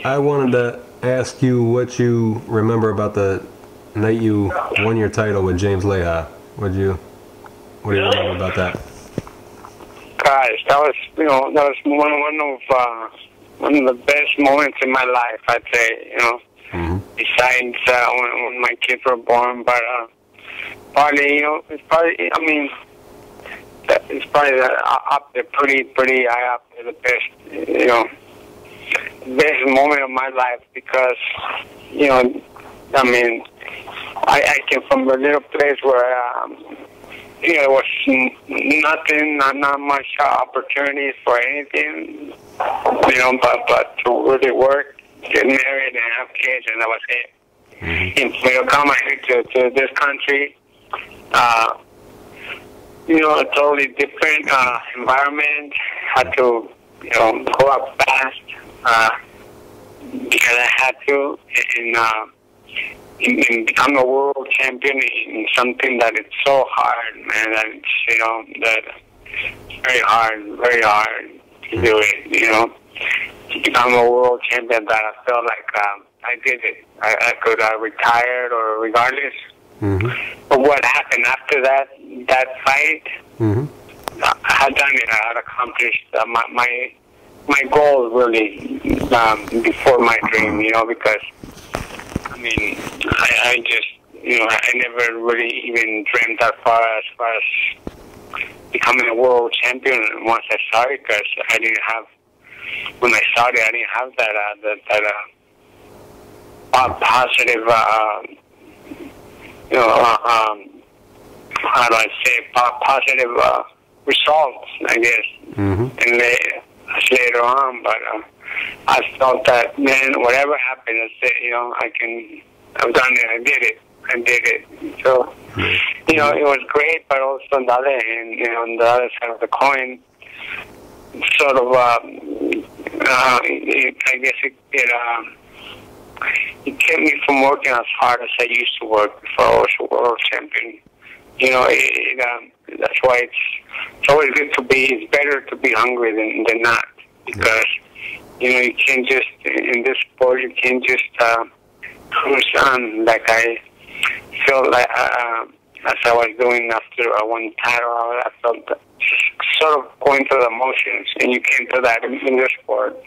I wanted to ask you what you remember about the night you won your title with James Leha. What do you remember about that? Gosh, that was one of the best moments in my life, I'd say. Besides when my kids were born, but probably it's probably up there, pretty high up there, the best best moment of my life, because I came from a little place where it was nothing, not much opportunities for anything, but to really work, get married, and have kids, and that was it. And for me to come here to this country, a totally different environment. Had to, go up fast because I had to, and become a world champion in something that is so hard, man. That it's, that it's very hard to do it. To become a world champion, that I felt like I did it. I could retire or regardless. But what happened after that fight, I had done it. I had accomplished my goal, really, before my dream, because, I just, I never really even dreamed that far as becoming a world champion once I started, because I didn't have, when I started, I didn't have that positive, how do I say, positive results, I guess, and later on, but I felt that, man, whatever happened, I said, I've done it, I did it, so, it was great, but also on the other hand, on the other side of the coin, sort of, I guess it kept me from working as hard as I used to work before I was a world champion. That's why it's always good to be. It's better to be hungry than not, because you can't just, in this sport, you can't just cruise on like I felt like as I was doing after I won the title. I felt that sort of going through the motions, and you can't do that in this sport.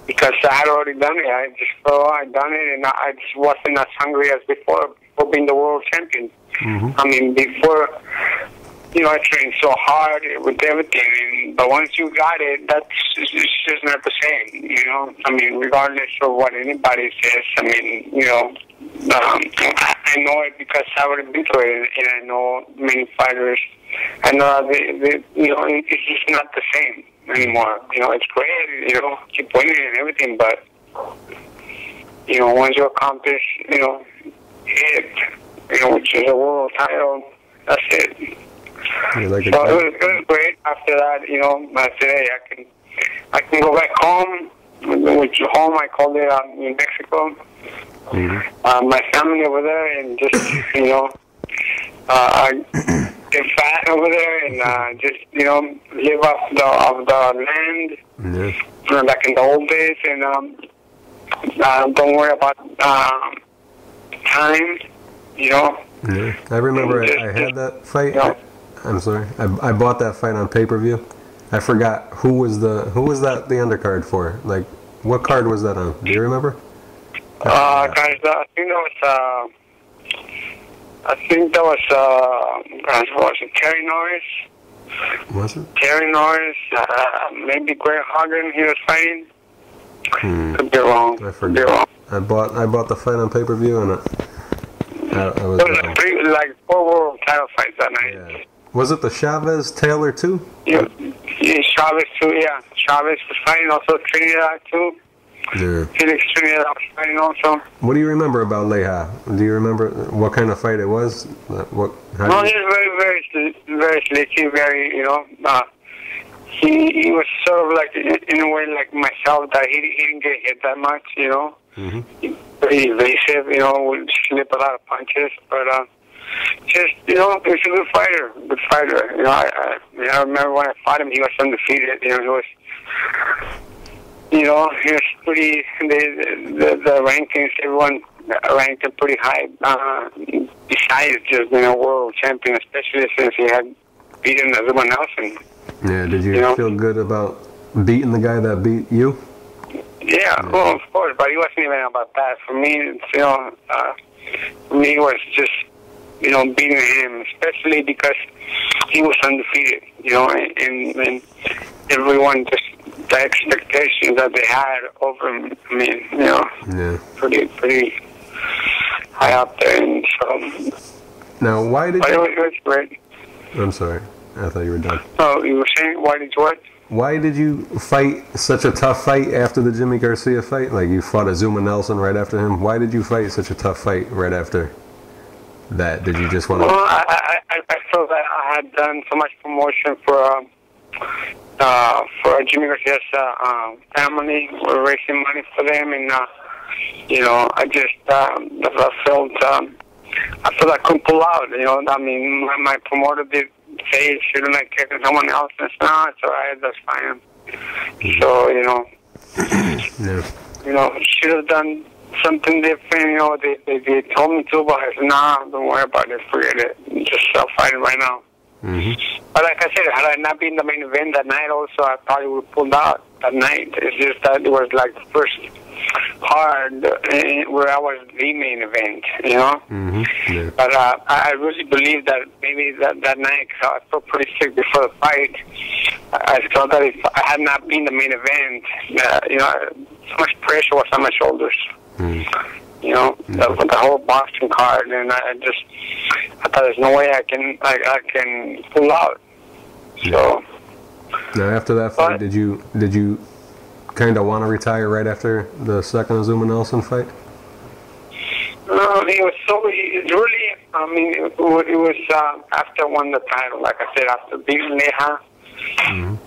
Because I had already done it. I just felt I'd done it, and I just wasn't as hungry as before being the world champion. Before, I trained so hard with everything, but once you got it, it's just not the same, regardless of what anybody says. I know it because I've already been through it, and I know many fighters. I know it's just not the same anymore. It's great, keep winning and everything, but, once you accomplish, it, which is a world title, that's it. So it was great. After that, I said, hey, I can go back home, which home I called it in Mexico. My family over there, and just, get fat over there, and just, live off the land, like in the old days, and don't worry about time, I remember I had that fight. I'm sorry. I bought that fight on pay-per-view. I forgot who was that the undercard for? Like, what card was that on? Do you remember? Guys, I think that was was it Terry Norris? Was it? Terry Norris, maybe Greg Hogan he was fighting. Could be wrong. I forget. I bought the fight on pay-per-view, and I was like 4 world title fights that night. Yeah. Was it the Chavez Taylor too? Yeah, Chavez too. Yeah, Chavez was fighting also. Trinidad too. Yeah. Felix Trinidad was fighting also. What do you remember about Leha? Do you remember what kind of fight it was? He was very slicky, very, he was sort of like, in a way, like myself, that he didn't get hit that much, Pretty evasive, would slip a lot of punches, but just, he was a good fighter, I remember when I fought him, he was undefeated, he was you know, he was pretty, the rankings, everyone ranked him pretty high, besides just being a world champion, especially since he had beaten everyone else. And, yeah, did you feel good about beating the guy that beat you? Yeah, well, of course, but it wasn't even about that. For me, you know, for me, it was just, you know, beating him, especially because he was undefeated, you know, and everyone just, the expectations that they had over him, I mean, you know, pretty high up there. And so, now, why did you... It was great. I'm sorry. I thought you were done. Oh, you were saying, why did you what? Why did you fight such a tough fight after the Jimmy Garcia fight? Like, you fought Azuma Nelson right after him. Why did you fight such a tough fight right after that? Did you just want to... Well, I felt that I had done so much promotion for Jimmy Garcia's family. We're raising money for them, and you know, I just I felt I couldn't pull out. You know, I mean, my promoter did say, shouldn't I kick someone else? And it's not, so that's fine. So, you know, you know, should have done something different. You know, they told me to, but I said, nah, don't worry about it, forget it. Just fighting right now. But like I said, had I not been the main event that night also, I probably would have pulled out that night. It's just that it was like the first card where I was the main event, you know? But I really believe that maybe that night, because I felt pretty sick before the fight, I felt that if I had not been the main event, you know, so much pressure was on my shoulders. You know, the whole boxing card, and I thought there's no way I can pull out. So now, after that fight, did you kind of want to retire right after the second Azuma Nelson fight? It really, I mean, it was after I won the title. Like I said, after beating Leja,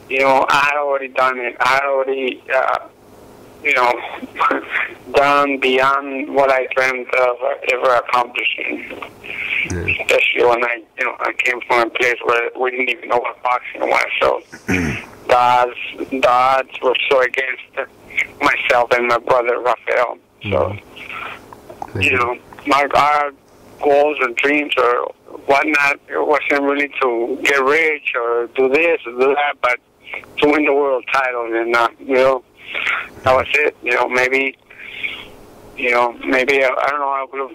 you know, I had already done it. I had already, you know, done beyond what I dreamt of ever accomplishing. Especially when I came from a place where we didn't even know what boxing was. So the odds were so against myself and my brother Rafael. So, you know, our goals and dreams or whatnot, it wasn't really to get rich or do this or do that, but to win the world title. And, you know, that was it. You know, maybe I don't know, I would have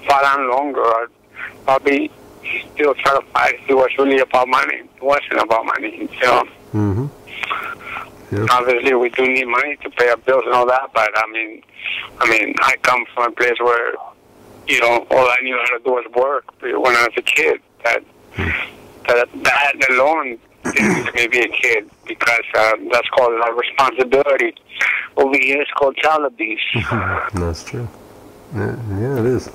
fought on longer. I'd probably still try to fight if it was really about money. It wasn't about money, you know. Obviously, we do need money to pay our bills and all that, but I mean, I come from a place where, you know, all I knew how to do was work when I was a kid. That alone didn't make me be a kid, because that's called a responsibility. Over here, it's called child abuse. That's true. Yeah, it is.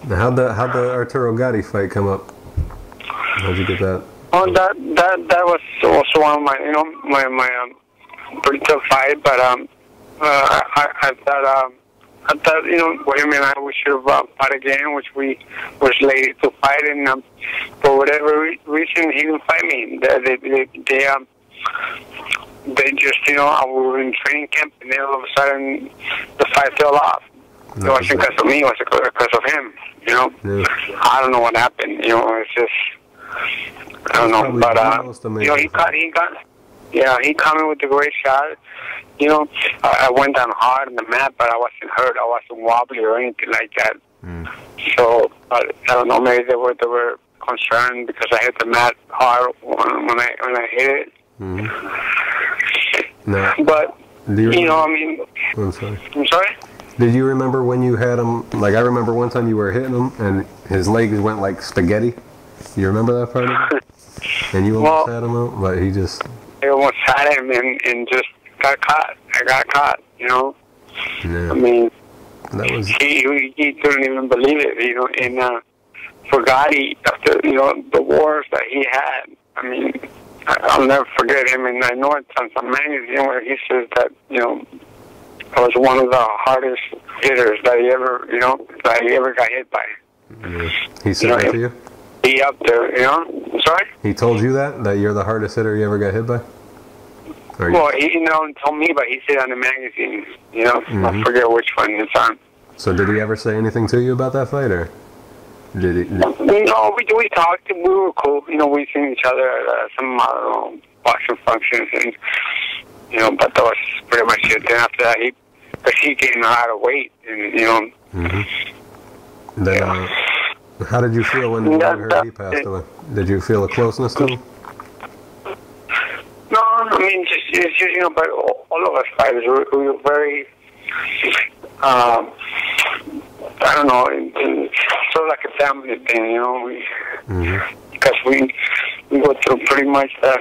Now, how'd the Arturo Gatti fight come up? How'd you get that? Oh, that was also one of my pretty tough fight, but I thought, you know, him and I, we should have fought again, which we was late to fight, and for whatever reason, he didn't fight me. They just, you know, we were in training camp, and then all of a sudden, the fight fell off. It wasn't because of me, it was because of him, you know. I don't know what happened, you know, it's just, I don't know, but, you know, he caught me with a great shot. You know, I went down hard on the mat, but I wasn't hurt, I wasn't wobbly or anything like that. So, but I don't know, maybe they were concerned because I hit the mat hard when I hit it. No. But, you know, I mean... I'm sorry. I'm sorry? Did you remember when you had him, like I remember one time you were hitting him and his legs went like spaghetti? You remember that part of it? And you almost had him out, but he just... I almost had him and just got caught. I got caught, you know? Yeah. I mean, that was... he couldn't even believe it, you know, and for Gotti, after, you know, the wars that he had, I mean, I'll never forget him, and I know it's on some magazine where he says that, you know, I was one of the hardest hitters that he ever, you know, that he ever got hit by. Yeah. He said that to you? He up there, you know? Sorry? He told you that you're the hardest hitter he ever got hit by? Well, he told me, but he said on the magazine. I forget which one it's on. So did he ever say anything to you about that fight, or did he? No, we talked. We were cool. We seen each other at some boxing functions, and but that was pretty much it. Then after that, he gained a lot of weight, and Then, how did you feel when you heard he passed away? Did you feel a closeness to him? No, I mean, just but all of us fighters, we were very, I don't know, sort of like a family thing, because we go through pretty much the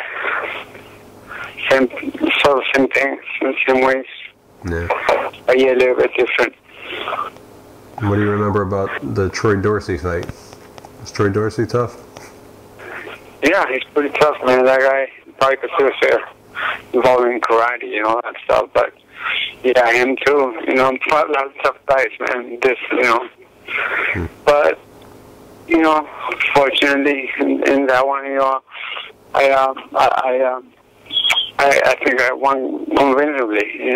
same things, in same ways. Yeah. But yeah, a little bit different. What do you remember about the Troy Dorsey fight? Was Troy Dorsey tough? Yeah, he's pretty tough, man. That guy probably considers involved in karate, that stuff. But yeah, him too. A lot of tough guys, man. But fortunately, in that one, I think I won convincingly,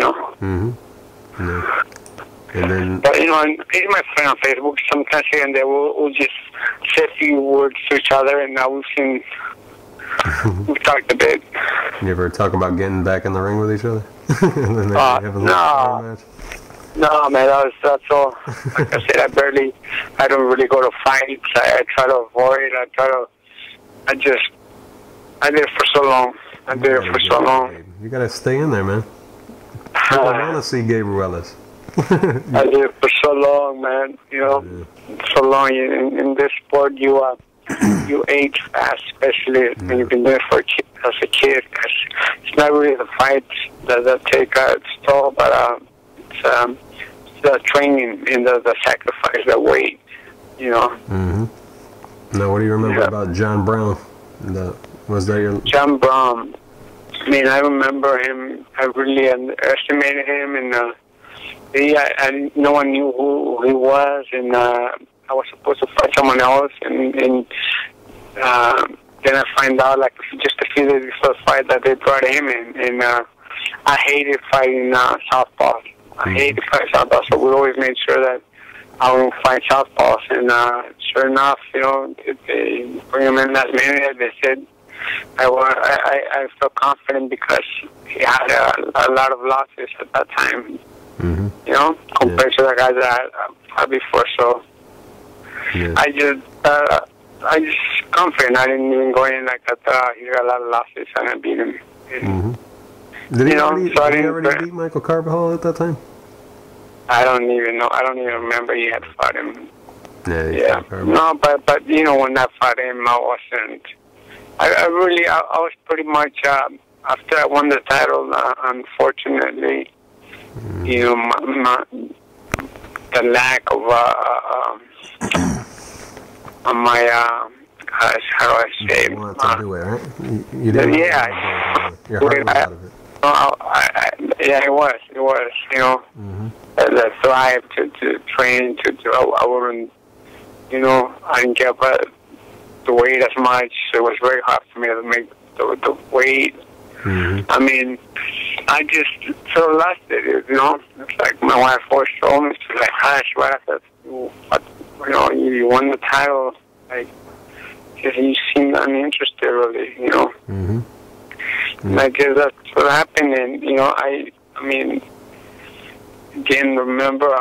Yeah. And then, but he's my friend on Facebook. Sometimes here and there we'll just say a few words to each other, and now we've talked a bit. You ever talk about getting back in the ring with each other? No, man, that's all. Like I said, I don't really go to fights. I try to avoid. I did it for so long. You gotta stay in there, man. I want to see Gabe Ruelas. I did it for so long, man. So long in this sport, you age fast, especially when you've been doing it as a kid. Cause it's not really the fights that take its toll, but it's the training and the sacrifice, the weight. Now, what do you remember about John Brown? Was that your John Brown? I mean, I remember him. I really underestimated him, and no one knew who he was, and I was supposed to fight someone else, and then I find out, like, just a few days before the fight, that they brought him in, and I hated fighting southpaws. I hated fighting southpaws, so we always made sure that I wouldn't fight southpaws, and sure enough, they bring him in last minute. They said I felt confident because he had a lot of losses at that time. Compared to the guys that I fought before. So I just confident. I didn't even go in like that. He got a lot of losses, and I beat him. Did he already beat Michael Carbajal at that time? I don't even know. I don't even remember he had fought him. Yeah. No, but when I fought him, I wasn't. I was pretty much after I won the title. Unfortunately. The lack of my how do I say? You want to do it, right? You didn't. Yeah. Your heart was out of it. Yeah, it was. The drive to train I wouldn't. I didn't get up the weight as much. So it was very hard for me to make the weight. I mean, I just sort of lost it, It's like my wife always told me, she's like, "Hush, what?" I said, you won the title. Like, you seemed uninterested, really, And I guess that's what happened, and, I mean, again, remember, I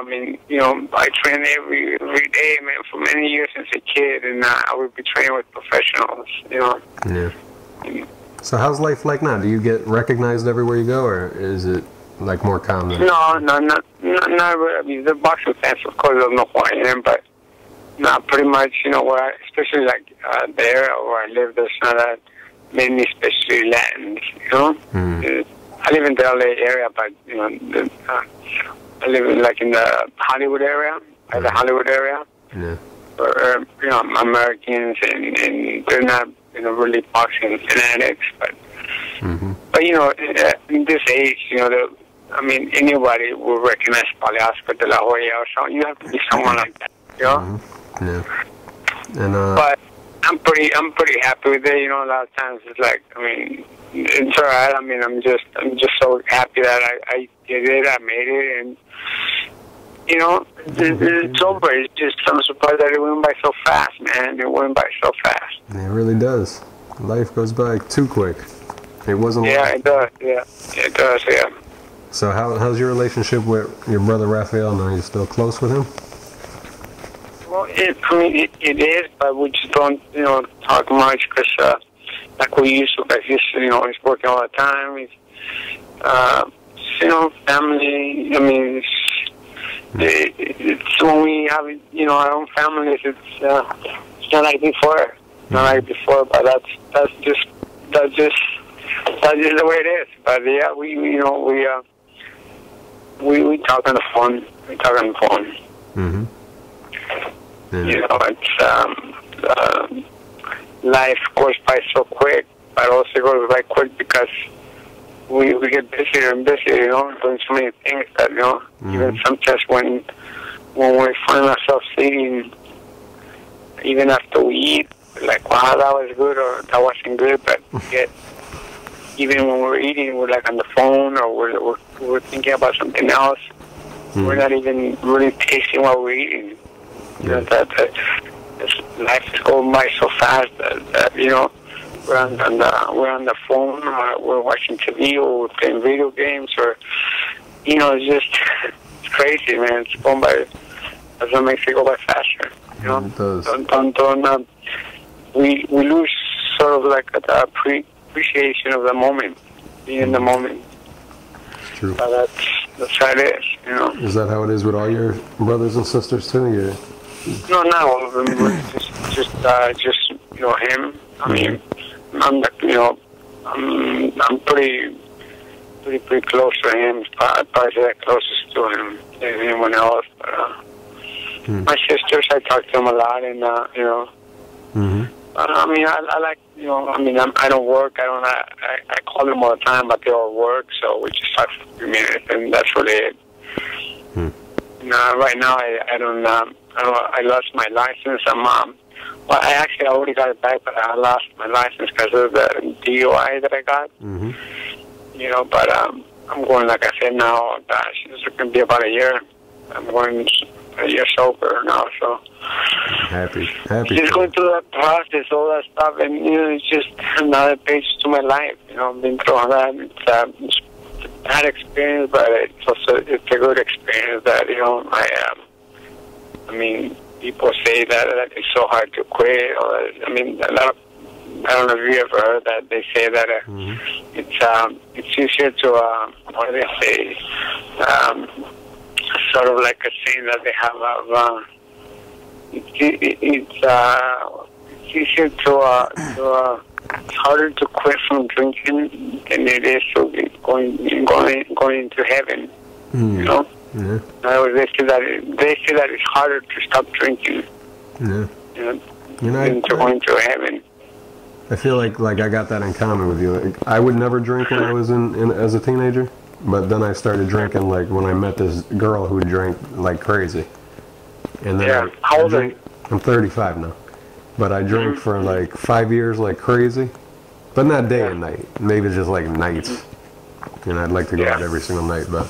trained every day, man, for many years since a kid, and I would be training with professionals, Yeah. So how's life like now? Do you get recognized everywhere you go, or is it like more common? No, not really. I mean, the boxing fans, of course, don't know who I am, but not pretty much, especially like there where I live, there's not that many, especially Latins, I live in the LA area, but, I live in the Hollywood area, the Hollywood area. Yeah. Or, Americans, and they're not, really boxing fanatics, but, in this age, anybody will recognize probably Oscar de la Hoya or something. You have to be someone like that, Yeah. And, but I'm pretty happy with it. You know, a lot of times it's like, I mean, it's alright. I mean, I'm just so happy that I did it. I made it, and you know, it's over. It's just, I'm surprised that it went by so fast, man. It went by so fast. It really does. Life goes by too quick. It wasn't. Yeah, it does. Yeah, it does. Yeah. So how's your relationship with your brother Raphael now? Are you still close with him? Well, it is, but we just don't, you know, talk much because, like we used to, because you know, he's working all the time. He's, you know, family. I mean, it's when we have, you know, our own families. It's not like before. Not like before, but that's just the way it is. But yeah, we talk on the phone. We talk on the phone. Mm-hmm. Yeah. You know, it's life goes by so quick, but also goes by quick because we get busier and busier. You know, doing so many things that, you know, even sometimes when we find ourselves eating, even after we eat, like, wow, that was good or that wasn't good, but yet, even when we're eating, we're like on the phone or we're thinking about something else. We're not even really tasting what we're eating. You know, that life is going by so fast that you know, we're on the phone, or we're watching TV, or we're playing video games, or you know, it's crazy, man. It's going by. That's what makes it go by faster. You know, it does. Don't we lose sort of like the appreciation of the moment, being in the moment. It's true. But that's how it is, you know. Is that how it is with all your brothers and sisters too? No, not all of them. Just you know, him. I mean, I'm like, you know, I'm pretty close to him. Probably the closest to him than anyone else. But my sisters, I talk to them a lot, and you know. I mean, I like, you know, I mean, I don't work. I call them all the time, but they all work, so we just talk for a few minutes, and that's really it. Right now, I lost my license. Well, I already got it back, but I lost my license because of the DUI that I got. You know, but I'm going, like I said, now, gosh, it's going to be about a year. I'm going a year sober now, so. Happy. Just going through that process, all that stuff, and you know, it's just another page to my life. You know, I've been through all that. It's a bad experience, but it's a good experience. That, you know, I mean, people say that it's so hard to quit. Or, I mean, a lot of, I don't know if you ever heard that they say that it's easier to what do they say? Sort of like a saying that they have of. It's easier to it's harder to quit from drinking than it is to going into heaven. You know. In other words, they say that it's harder to stop drinking. You know, than to go into heaven. I feel like I got that in common with you. Like, I would never drink when I was in as a teenager, but then I started drinking like when I met this girl who drank like crazy. And then How old are you? I'm 35 now, but I drank for like 5 years like crazy, but not day and night. Maybe just like nights. And I'd like to go out every single night, but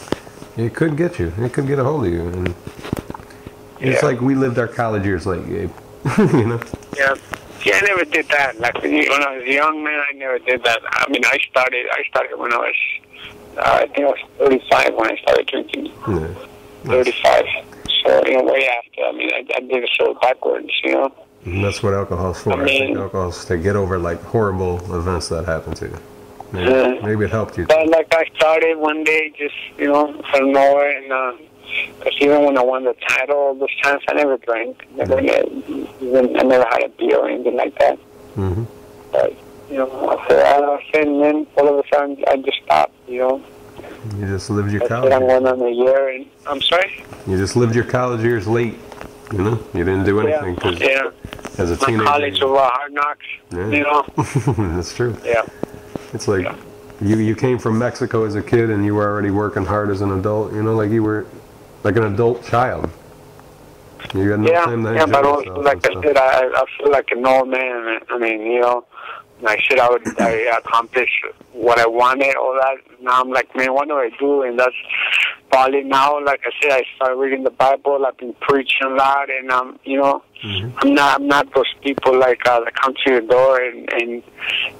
it could get you. It could get a hold of you, and it's like we lived our college years like Gabe. You know. Yeah. See, I never did that. Like when I was a young man, I never did that. I mean, I started when I was, I think I was 35 when I started drinking. 35. So, you know, way after. I mean, I did it so backwards, you know. And that's what alcohol's for. I think alcohol's to get over like horrible events that happen to you. Maybe it helped you. But like I started one day, just, you know, from nowhere, and because even when I won the title, those times I never drank. I never had a beer or anything like that. But, you know, after that, and then all of a sudden I just stopped, you know. You just lived your college years. I'm going on a year, and I'm sorry? You just lived your college years late, you know? You didn't do anything because as a teenager. My college of hard knocks, you know? That's true. Yeah. It's like you came from Mexico as a kid and you were already working hard as an adult, you know, like you were like an adult child. You got no time to enjoy but also, yourself like I said, I feel like an old man. I mean, you know, I said I accomplished what I wanted, all that. Now I'm like, man, what do I do? And that's probably now, like I said, I started reading the Bible. I've been preaching a lot, and you know, I'm not those people like that come to your door and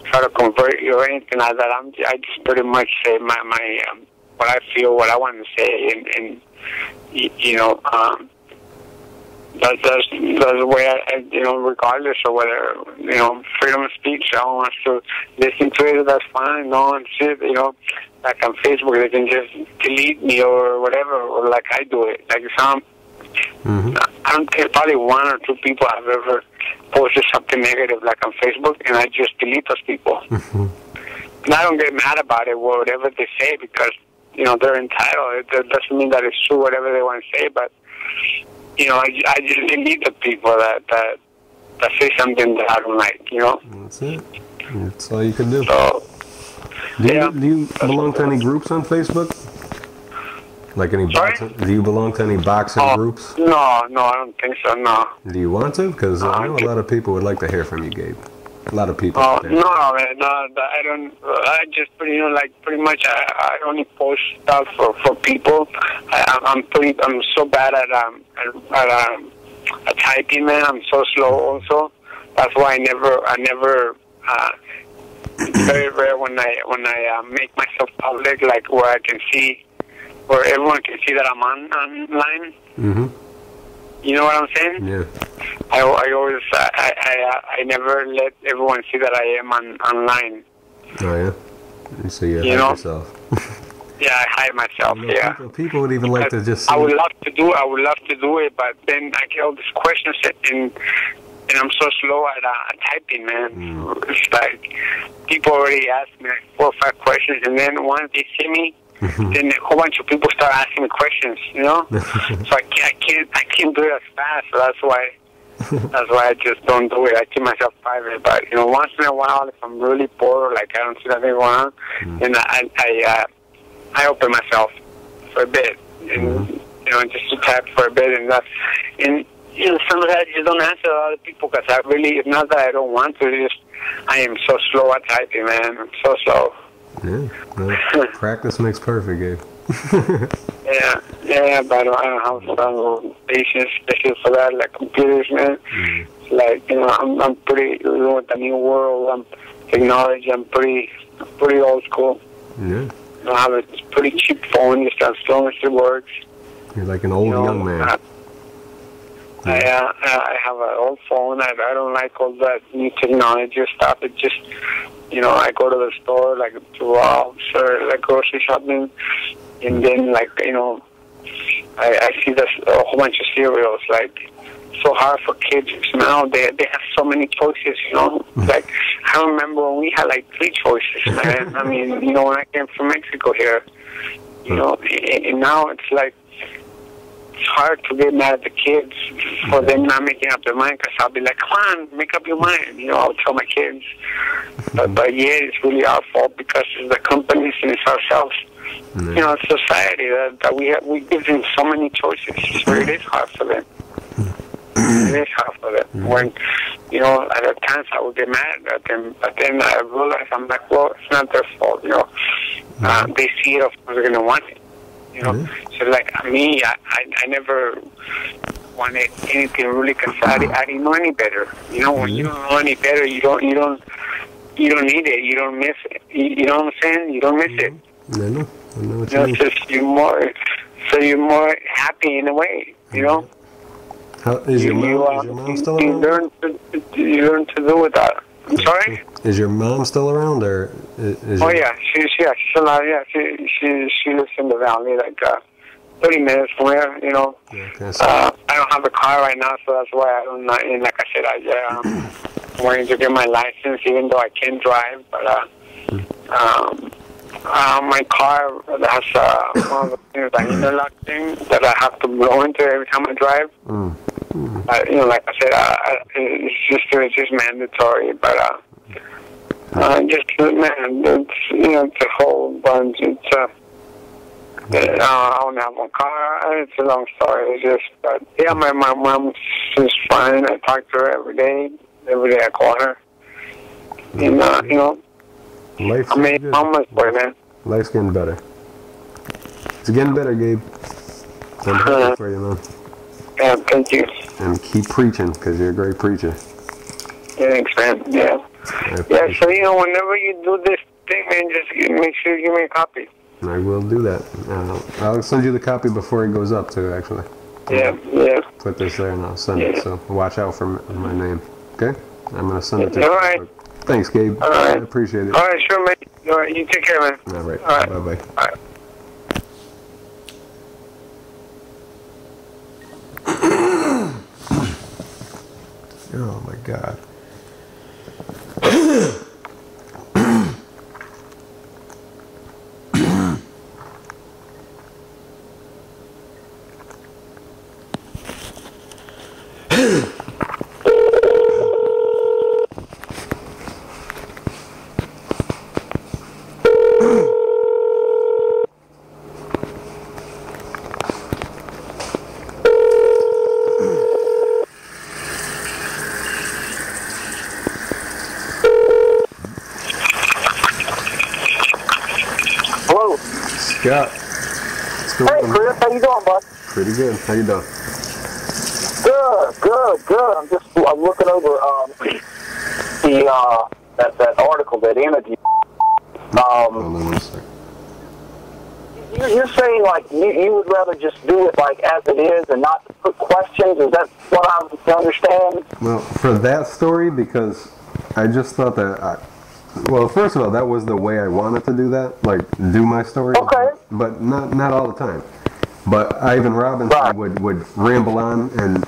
try to convert you or anything like that. I just pretty much say my what I feel, what I want to say, and you know, that's the way I, you know, regardless of whether, you know, freedom of speech, I don't want to listen to it, that's fine, no one shit, you know, like on Facebook, they can just delete me or whatever, or like I do it, like some, I don't think probably one or two people have ever posted something negative like on Facebook, and I just delete those people. And I don't get mad about it, whatever they say, because, you know, they're entitled. It doesn't mean that it's true, whatever they want to say, but, you know, I just delete the people that say something that I don't like, you know? That's it. That's all you can do. So, do you belong to any groups on Facebook? Like any boxing? Do you belong to any boxing groups? No, I don't think so, no. Do you want to? Because I know a lot of people would like to hear from you, Gabe. A lot of people. No, man, no, I don't. I just, you know, like pretty much, I only post stuff for people. I'm so bad at typing, man. I'm so slow, also. That's why I never. It's very rare when I make myself public, like where I can see, where everyone can see that I'm online. You know what I'm saying? Yeah. I always I never let everyone see that I am online. Oh yeah. So you hide yourself. Yeah, I hide myself. You know, people would even like to just. I would love to do it, but then I get all these questions and I'm so slow at typing, man. It's like people already ask me like 4 or 5 questions, and then once they see me, then a whole bunch of people start asking me questions, you know. So I can't do it as fast. So that's why I just don't do it. I keep myself private. But you know, once in a while, if I'm really bored, or like I don't see nothing going on, then I open myself for a bit, and you know, just to type for a bit, and you know, sometimes I just don't answer a lot of people because it's not that I don't want to. It's just I am so slow at typing, man. I'm so slow. Yeah, well, practice makes perfect, Gabe. yeah, but I don't have patience, especially for that, like computers, man. Like, you know, I'm pretty, you know, with the new world, technology, I'm pretty old school. Yeah. I have a pretty cheap phone, just as long as it works. You're like an old young man. I have an old phone. I don't like all that new technology stuff. It just, you know, I go to the store, like to Rob's or like grocery shopping, and then, like, you know, I see this a whole bunch of cereals, like, so hard for kids now. They have so many choices, you know. Like, I remember when we had like 3 choices, man. I mean, you know, when I came from Mexico here, you know, and now it's like, it's hard to get mad at the kids for them not making up their mind, because I'll be like, come on, make up your mind. You know, I'll tell my kids. But yeah, it's really our fault, because it's the companies and it's ourselves. You know, it's society that we give them so many choices. So it is hard for them. It is hard for them. When, you know, at times I would get mad at them, but then I realize, I'm like, well, it's not their fault, you know. They see it, of course, they're going to want it. You know, so like me, I never wanted anything really, because I didn't know any better. You know, when you don't know any better, you don't need it. You don't miss it. You know what I'm saying? You don't miss it. I know what you mean. Just you're more happy in a way. You know. How is your mom still around? You learn to do with that. I'm sorry? Is your mom still around, or is she's alive. Yeah, she lives in the valley, like 30 minutes from here. You know, I don't have a car right now, so that's why I don't. And like I said, I'm waiting to get my license, even though I can drive. But my car has one of the things, like interlock thing that I have to blow into every time I drive. You know, like I said, it's just mandatory, but just, man, it's, you know, it's a whole bunch. It's I don't have a car. It's a long story. It's just, but yeah, my mom, she's fine. I talk to her every day. Every day I call her. And, you know, Life's I mean, mama's boy, man. Life's getting better. It's getting better, Gabe. I'm happy for you, man. Yeah, thank you. And keep preaching, because you're a great preacher. Thanks, man. Yeah. Yeah, so, you know, whenever you do this thing, man, just make sure you give me a copy. I will do that. I'll send you the copy before it goes up, too, actually. Yeah, yeah. Put this there and I'll send it, so watch out for my name. Okay? I'm going to send it to you. All right. Thanks, Gabe. All right. I appreciate it. All right, sure, man. All right, you take care, man. All right. All right. Bye-bye. All right. Oh, my God. Hello. Scott. What's going Hey, on? Chris. How you doing, bud? Pretty good. How you doing? Good. I'm looking over that article, that interview. Hold on one second. You're saying like you would rather just do it like as it is and not put questions. Is that what I'm to understand? Well, for that story, because I just thought that well, first of all, that was the way I wanted to do that, like do my story. Okay. But not all the time. But Ivan Robinson would ramble on and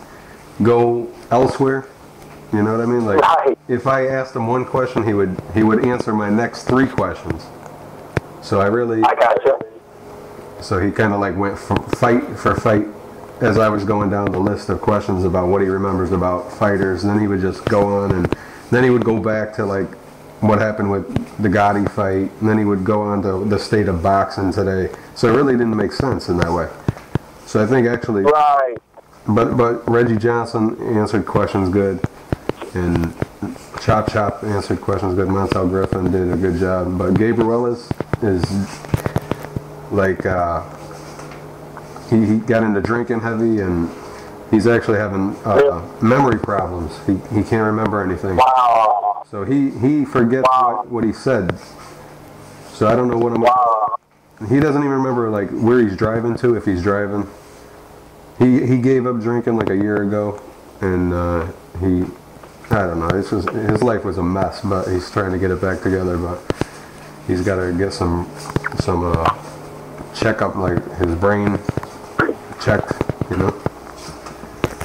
go elsewhere. You know what I mean? Like if I asked him one question, he would answer my next 3 questions. So I gotcha. So he kind of like went from fight for fight as I was going down the list of questions about what he remembers about fighters. And then he would just go on, and then he would go back to like what happened with the Gotti fight, and then he would go on to the state of boxing today. So it really didn't make sense in that way. So I think actually, but Reggie Johnson answered questions good, and Chop answered questions good. Montel Griffin did a good job, but Gabe Ruelas is like he got into drinking heavy, and he's actually having memory problems. He can't remember anything. Wow. So he forgets what he said. So I don't know what he doesn't even remember like where he's driving to, if he's driving. He gave up drinking like a year ago, and I don't know. It's just, his life was a mess, but he's trying to get it back together. But he's got to get some checkup, like his brain checked, you know.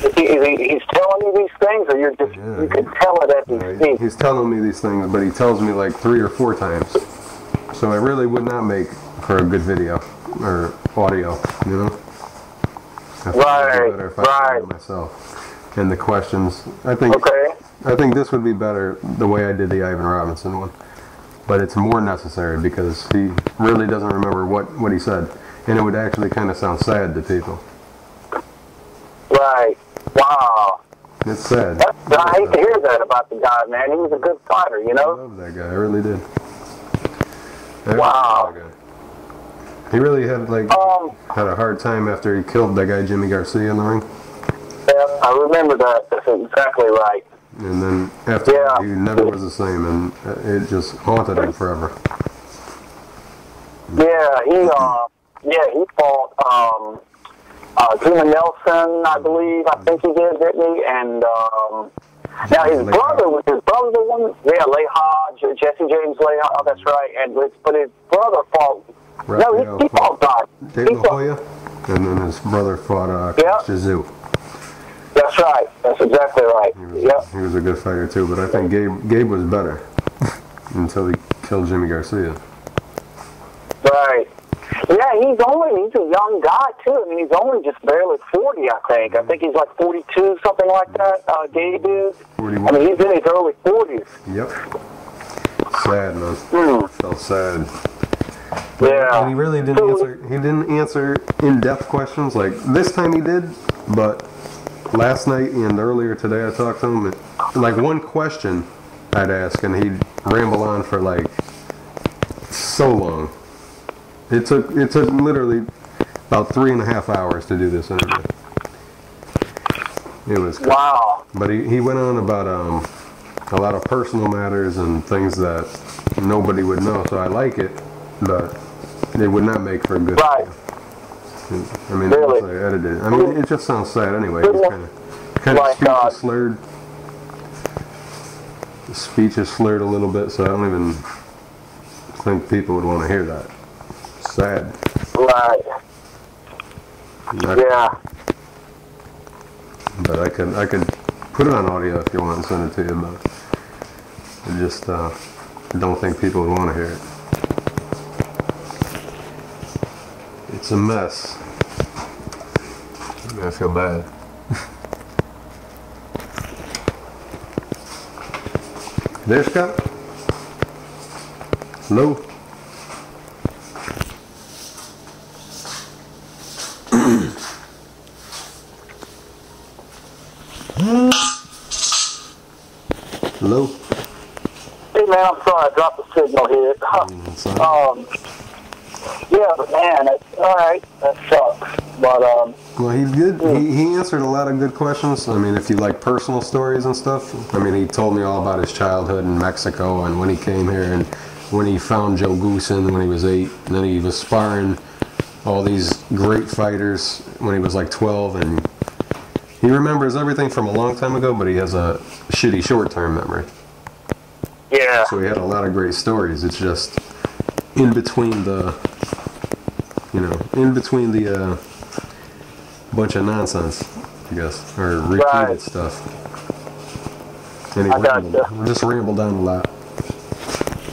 He's telling you these things, or you're just you can tell it as he speaks. He's telling me these things, but he tells me like 3 or 4 times. So it really would not make for a good video or audio, you know. Right. Myself and the questions. I think this would be better the way I did the Ivan Robinson one, but it's more necessary because he really doesn't remember what he said, and it would actually kind of sound sad to people. Right. Wow. It's sad. I hate to hear that about the guy, man. He was a good fighter, you know. I love that guy. I really did. Wow. He really had had a hard time after he killed that guy Jimmy Garcia in the ring. Yeah, I remember that. That's exactly right. And then after that, he never was the same, and it just haunted him forever. He fought Jimmy Nelson, I believe. I think he did, didn't he? And now his brother was the one. Yeah, Leha, Jesse James Leha. Oh, that's right. But his brother fought. He fought God. David La Hoya, and then his brother fought Jiu-Jitsu. That's right. That's exactly right. He was a good fighter too, but I think Gabe was better until he killed Jimmy Garcia. Right. Yeah, he's a young guy too. I mean, he's only just barely 40, I think. I think he's like 42, something like that. Gabe is. 41. I mean, he's in his early 40s. Yep. Sad, man. Felt sad. Yeah. And he really didn't answer. He didn't answer in-depth questions. Like this time he did, but last night and earlier today I talked to him. And, like one question I'd ask, and he'd ramble on for like so long. It took literally about 3.5 hours to do this interview. It was cool. Wow. But he went on about a lot of personal matters and things that nobody would know. So I like it, but it would not make for a good right. Video. I mean, really? I edited it. I mean, it just sounds sad anyway. He's kind of speech is slurred. The speech is slurred a little bit, so I don't even think people would want to hear that. Sad. Right. Yeah. But I could put it on audio if you want and send it to you, but I just don't think people would want to hear it. It's a mess. I feel bad. There, Scott? Hello? Hello? Hey man, I'm sorry I dropped the signal here. Yeah, but man, alright, that sucks. But well, he's good. He answered a lot of good questions. I mean, if you like personal stories and stuff, I mean, he told me all about his childhood in Mexico and when he came here and when he found Joe Goosen when he was 8, and then he was sparring all these great fighters when he was like 12, and he remembers everything from a long time ago, but he has a shitty short-term memory. yeah. So he had a lot of great stories. It's just in between the, bunch of nonsense, I guess, or repeated stuff. And he just rambled on a lot.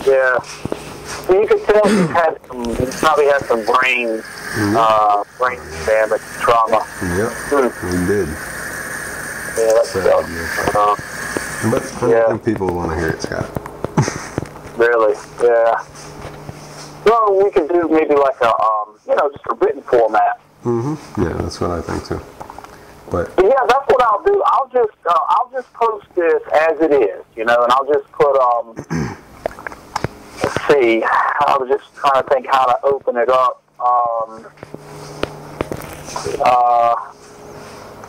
Yeah. So you could tell he probably had some brain damage, trauma. Yep, he did. Yeah, that's sad. But I don't think people want to hear it, Scott. Really? Yeah. Well, we could do maybe like a, just a written format. Yeah, that's what I think too. But yeah, that's what I'll do. I'll just post this as it is, and I'll just put let's see. I was just trying to think how to open it up.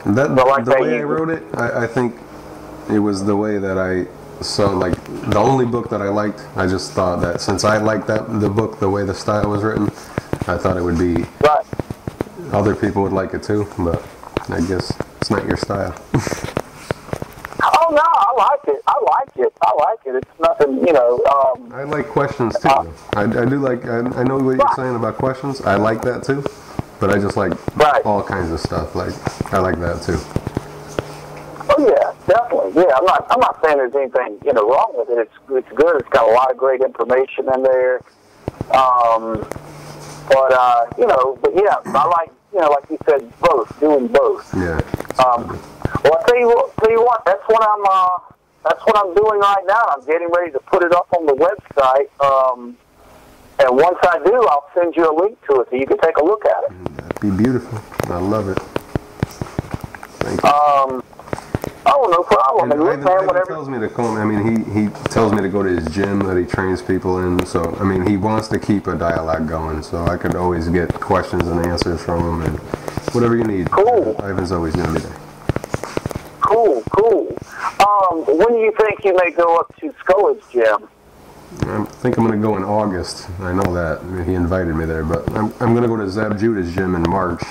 The way I wrote it, I think it was the way that I saw, like, the only book that I liked. I just thought that since I liked the book, the way the style was written, I thought it would be right. Other people would like it too, but I guess it's not your style. Oh no, I like it. It's nothing, I like questions too. I do like. I know what you're saying about questions. I like that too, but I just like all kinds of stuff. Like I like that too. Oh yeah, definitely. Yeah, I'm not saying there's anything wrong with it. It's good. It's got a lot of great information in there. But yeah, I like like you said, doing both. Yeah. Well, I'll tell you what. That's what I'm doing right now. I'm getting ready to put it up on the website. And once I do, I'll send you a link to it so you can take a look at it. That'd be beautiful. I love it. Thank you. Oh, no problem. And Ivan tells me to call him. I mean, he tells me to go to his gym that he trains people in. So, I mean, he wants to keep a dialogue going. So I could always get questions and answers from him and whatever you need. Cool. Ivan's always going to be there. Cool. When do you think you may go up to Cercola's gym? I think I'm going to go in August. I know that. I mean, he invited me there. But I'm going to go to Zab Judah's gym in March.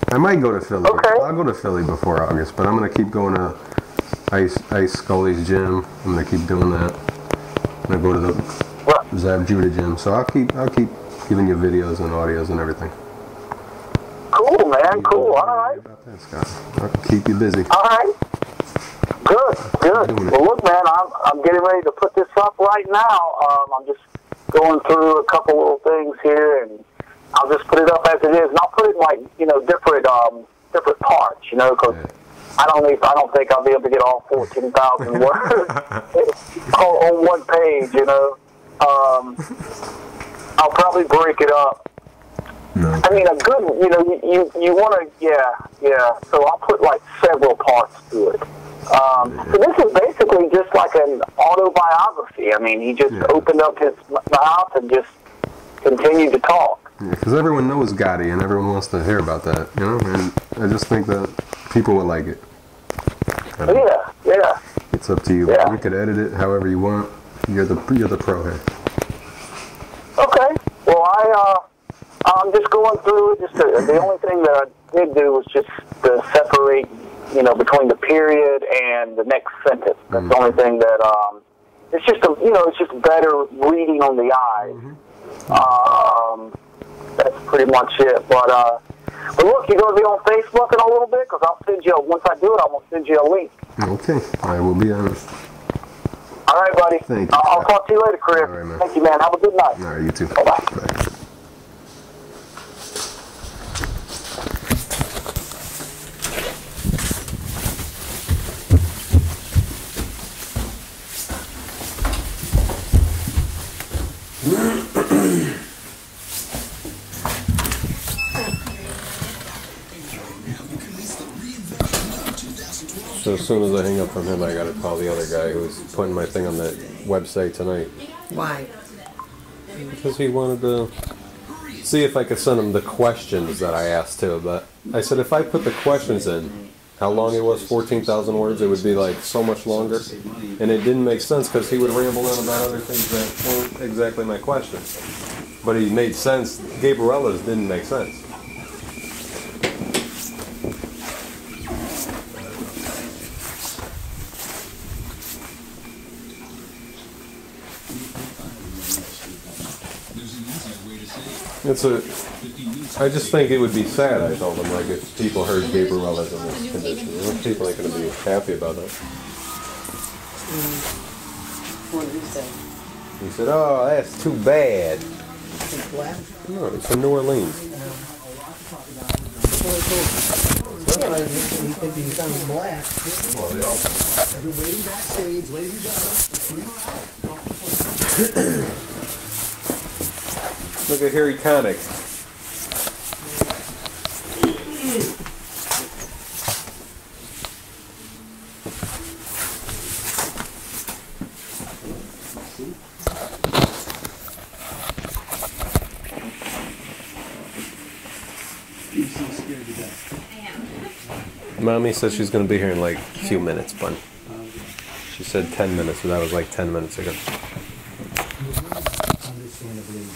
I might go to Philly. Okay. I'll go to Philly before August, but I'm going to keep going to Ice Scully's gym. I'm going to keep doing that. I'm going to go to the Zab Judah gym. So I'll keep giving you videos and audios and everything. Cool, man. Cool. All right. About that, Scott. I'll keep you busy. All right. Good. Well, look, man, I'm getting ready to put this up right now. I'm just going through a couple little things here, and I'll just put it up as it is, and I'll put it in like different parts, because I don't think I'll be able to get all 14,000 words on one page, I'll probably break it up. No. I mean, a good, you want to, yeah. So I'll put like several parts to it. So this is basically just like an autobiography. I mean, he just opened up his mouth and just continued to talk. Yeah, because everyone knows Gotti and everyone wants to hear about that, and I just think that people would like it. Yeah. It's up to you. Yeah. You could edit it however you want. You're the pro here. Okay. Well, I'm just going through it. The only thing that I did do was just to separate, between the period and the next sentence. That's the only thing that it's just better reading on the eyes. That's pretty much it. But look, you're going to be on Facebook in a little bit, because I'll send you. Once I do it, I'm going to send you a link. Okay, I will be honest. All right, buddy. Thank you. I'll talk to you later, Chris. All right, man. Thank you, man. Have a good night. All right, you too. Bye-bye. Bye. So as soon as I hang up from him, I gotta call the other guy who's putting my thing on that website tonight. Why? Because he wanted to see if I could send him the questions that I asked too. But I said if I put the questions in, how long it was, 14,000 words, it would be like so much longer. And it didn't make sense because he would ramble on about other things that weren't exactly my question. But he made sense. Gabe Ruelas didn't make sense. I just think it would be sad, I told him, like, if people heard Gabe Ruelas in this condition. People ain't going to be happy about that. What did he say? He said, oh, that's too bad. He's black? No, it's from New Orleans. Yeah, he could be sounds black. Waiting backstage, ladies and gentlemen. Look at Harry Connick. Mommy says she's going to be here in like a few minutes, but she said 10 minutes, so that was like 10 minutes ago. Understandably.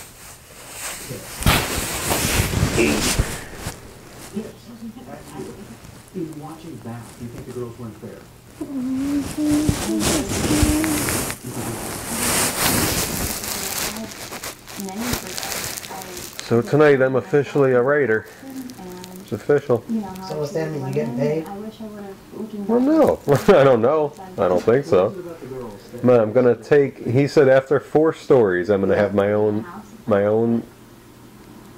In watching back, do you think the girls weren't fair? So tonight I'm officially a writer. It's official. So what's that mean? You getting paid? Well, no. I don't know. I don't think so. Man, I'm gonna take. He said after 4 stories, I'm gonna have my own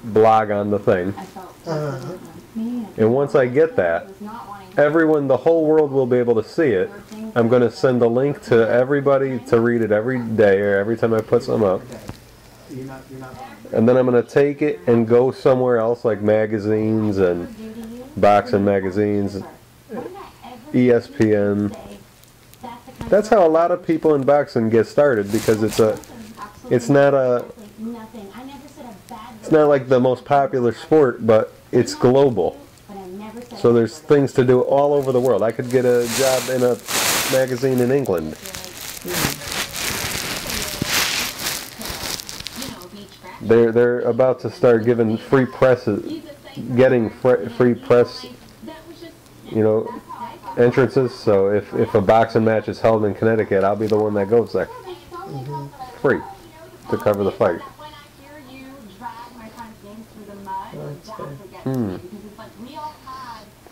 blog on the thing. And once I get that, everyone, the whole world will be able to see it. I'm gonna send a link to everybody to read it every day or every time I put something up. And then I'm going to take it and go somewhere else, like magazines and boxing magazines, ESPN. That's how a lot of people in boxing get started, because it's not like the most popular sport, but it's global. So there's things to do all over the world. I could get a job in a magazine in England. They're about to start giving free presses, getting free press, entrances. So if a boxing match is held in Connecticut, I'll be the one that goes there, free, to cover the fight.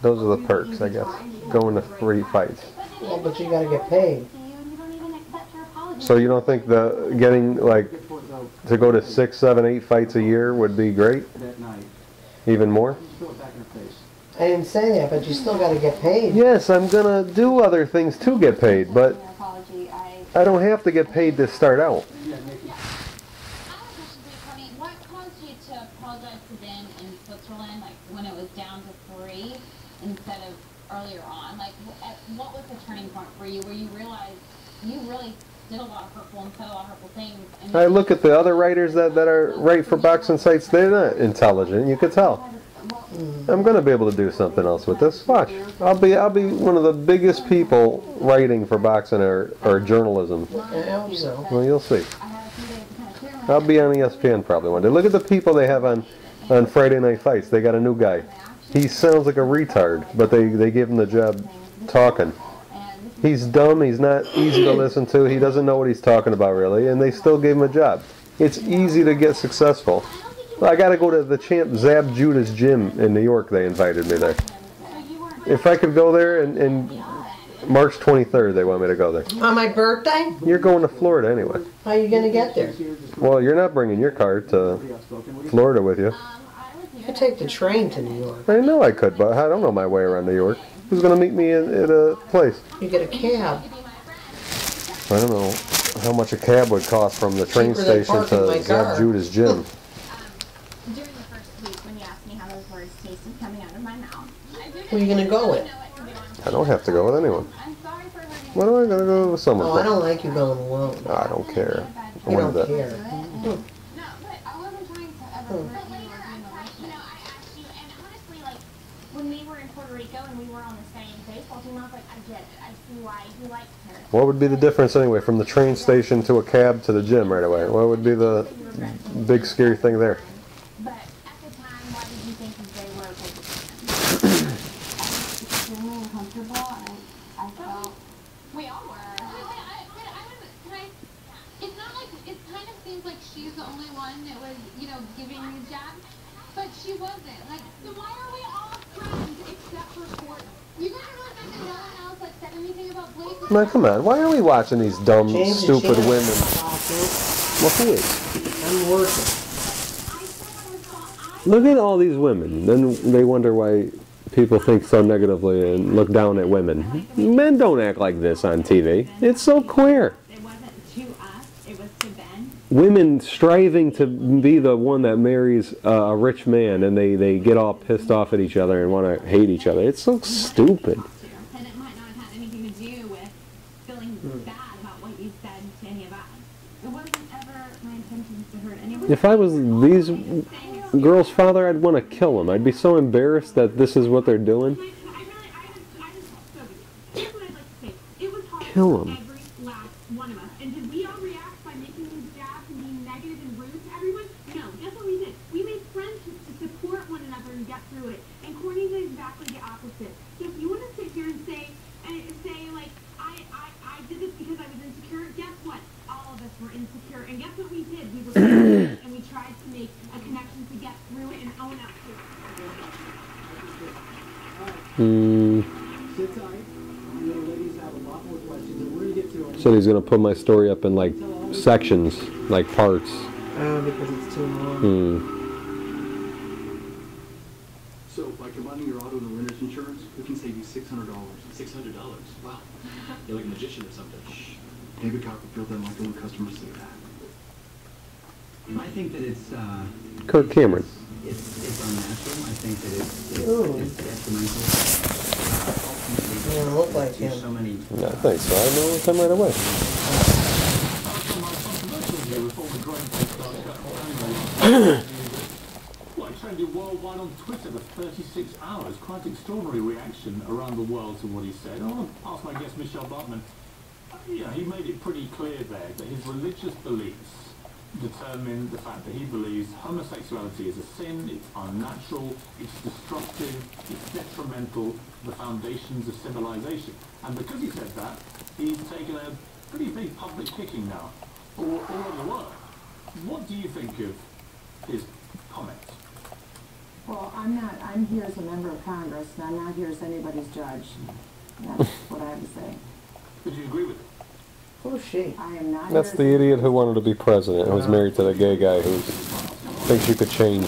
Those are the perks, I guess. Going to free fights. Well, but you gotta get paid. So you don't think getting to go to 6, 7, 8 fights a year would be great? Even more? I didn't say that, but you still gotta get paid. Yes, I'm gonna do other things to get paid, but I don't have to get paid to start out. down to 3 instead of earlier on? Like, what was the turning point for you where you realized you really did a lot of hurtful and said a lot of hurtful things? And I look at the other writers that are write for boxing sites. They're not intelligent. You could tell. I'm gonna be able to do something else with this. Watch. I'll be one of the biggest people writing for boxing or journalism. I hope so. Well, you'll see. I'll be on ESPN probably one day. Look at the people they have on Friday Night Fights. They got a new guy. He sounds like a retard, but they give him the job talking. He's dumb. He's not easy to listen to. He doesn't know what he's talking about really, and they still gave him a job. It's easy to get successful. I got to go to the champ Zab Judah's gym in New York. They invited me there. If I could go there, and March 23rd they want me to go there. On my birthday? You're going to Florida anyway. How are you going to get there? Well, you're not bringing your car to Florida with you. You could take the train to New York. I know I could, but I don't know my way around New York. Who's going to meet me at a place? You get a cab. I don't know how much a cab would cost from the train Cheaper than station parking my to Zab car. Judah's gym. during the first week when you asked me how those words tasted coming out of my mouth, Who are you going to go with? I don't have to go with anyone. I'm sorry for hurting Why do I gotta go with someone? Oh, I don't like you going alone. I don't care. I You wanted don't to- care. No, but I wasn't trying to ever hurt you or do I asked you, and honestly, like, when we were in Puerto Rico and we were on the same baseball team, I was like, I get it. I see why you like her. What would be the difference anyway from the train station to a cab to the gym right away? What would be the big scary thing there? But at the time, why did you think that they were okay with extremely uncomfortable, and I felt we all were. It's not like, it kind of seems like she's the only one that was, you know, giving these jabs, but she wasn't. Like, so why are we all friends except for Courtney? You guys are the fact that no one else, like, said anything about Blake? Now come on, why are we watching these dumb, Change the stupid channel. women? Well, who is? I'm working. Look at all these women. Then they wonder why people think so negatively and look down at women. Men don't act like this on TV. It's so queer. It wasn't to us, it was to Ben. Women striving to be the one that marries a rich man, and they get all pissed off at each other and want to hate each other. It's so stupid. And it might not have had anything to do with feeling bad about what you said to any of us. It wasn't ever my intention to hurt anyone. If I was these girls' father, I'd want to kill them. I'd be so embarrassed that this is what they're doing. Here's what I'd like to say. It was hard Kill for 'em. every last one of us. And did we all react by making these jabs and being negative and rude to everyone? No. Guess what we did? We made friendships to support one another and get through it. And Courtney did exactly the opposite. So if you want to sit here and say like, I did this because I was insecure, guess what? All of us were insecure. And guess what we did? We were friends, and we tried to make a connection to get through it and own up to it. Sit tight. You know, ladies have a lot more questions, and we're going to get to them. So he's gonna put my story up in like sections, like parts. Because it's too long. So, by combining your auto and renter's insurance, we can save you $600. $600? Wow. You're like a magician or something. Shh. David Copperfield doesn't like it when customers say that. I think that it's Kirk Cameron. it's unnatural. I think that Ooh. it's detrimental. You don't look like There's him. so many. Yeah, I think so. I know it'll come right away. Well, it trended worldwide on Twitter for 36 hours. Quite extraordinary reaction around the world to what he said. I want to ask my guest, Michelle Bartman. He made it pretty clear there that his religious beliefs determine the fact that he believes homosexuality is a sin, it's unnatural, it's destructive, it's detrimental to the foundations of civilization. And because he said that, he's taken a pretty big public kicking now all over the world. What do you think of his comments? Well, I'm here as a member of Congress, and I'm not here as anybody's judge. That's what I have to say. Would you agree with it? Who's she? I am not That's here the as idiot who wanted to be president, who was married to the gay guy who thinks you could change.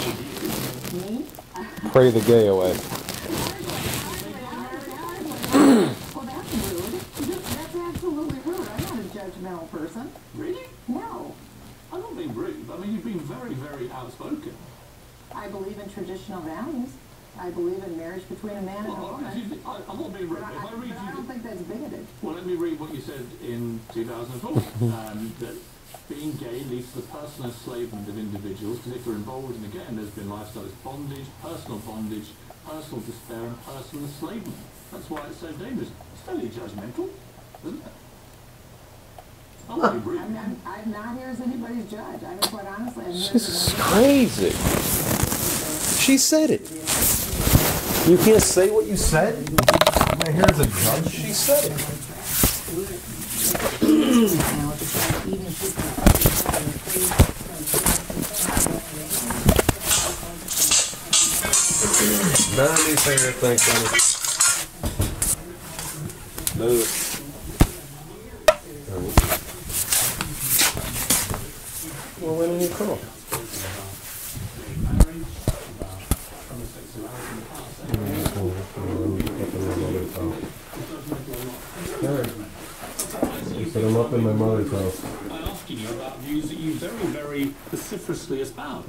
me. Pray the gay away. Well, that's rude. That's absolutely rude. I'm not a judgmental person. Really? No. I'm not being rude. I mean, you've been very, very outspoken. I believe in traditional values. I believe in marriage between a man and a woman. I'm not being rude. If I read I don't think that's bigoted. Well, let me read what you said in 2004. That being gay leads to the personal enslavement of individuals, because if they're involved in, again, there's been lifestyle bondage, personal despair, and personal enslavement. That's why it's so dangerous. It's totally judgmental, isn't it? I'm not here as anybody's judge. I mean, quite honestly, This is crazy. She said it. You can't say what you said? I'm not here as a judge. She said it. Bonnie Sarah, thanks, Bonnie. No. Well, when did you call? I said I'm up in my mother's house. I'm asking you about views that you very, very vociferously espouse.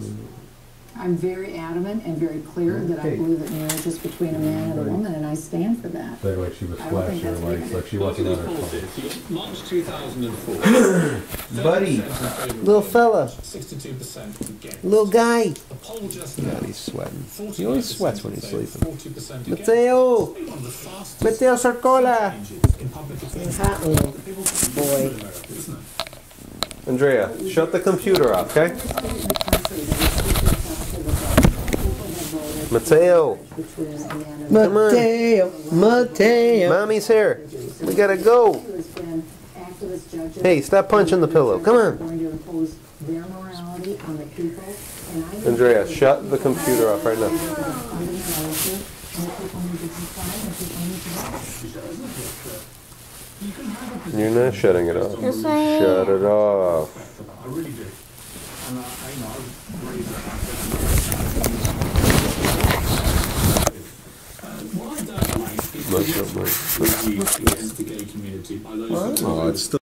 I'm very adamant and very clear that I believe that marriage is between a man and a woman, and I stand for that. They're like she was flashing her lights, like she wasn't on her phone. March 2004. Buddy, little fella, 62% little guy. The poll just God, he's sweating. He always sweats when he's sleeping. 40% Mateo, Mateo Cercola. Hot little boy. Andrea, shut the computer off, okay? Mateo. Mateo. Mateo. Mommy's here. We gotta go. Hey, stop punching the pillow. Come on. Andrea, shut the computer off right now. You're not shutting it off. Yes, I am. Shut it off. I really do. And what I don't like is the gay community by those Oh, it's still